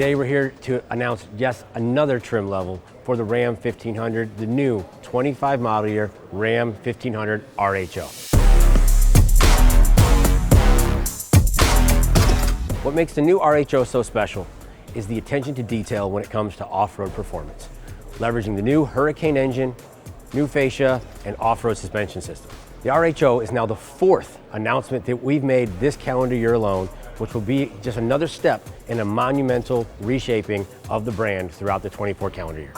Today we're here to announce just another trim level for the Ram 1500, the new 25 model year Ram 1500 RHO. What makes the new RHO so special is the attention to detail when it comes to off-road performance, leveraging the new Hurricane engine, new fascia, and off-road suspension system. The RHO is now the fourth announcement that we've made this calendar year alone, which will be just another step in a monumental reshaping of the brand throughout the 24 calendar year.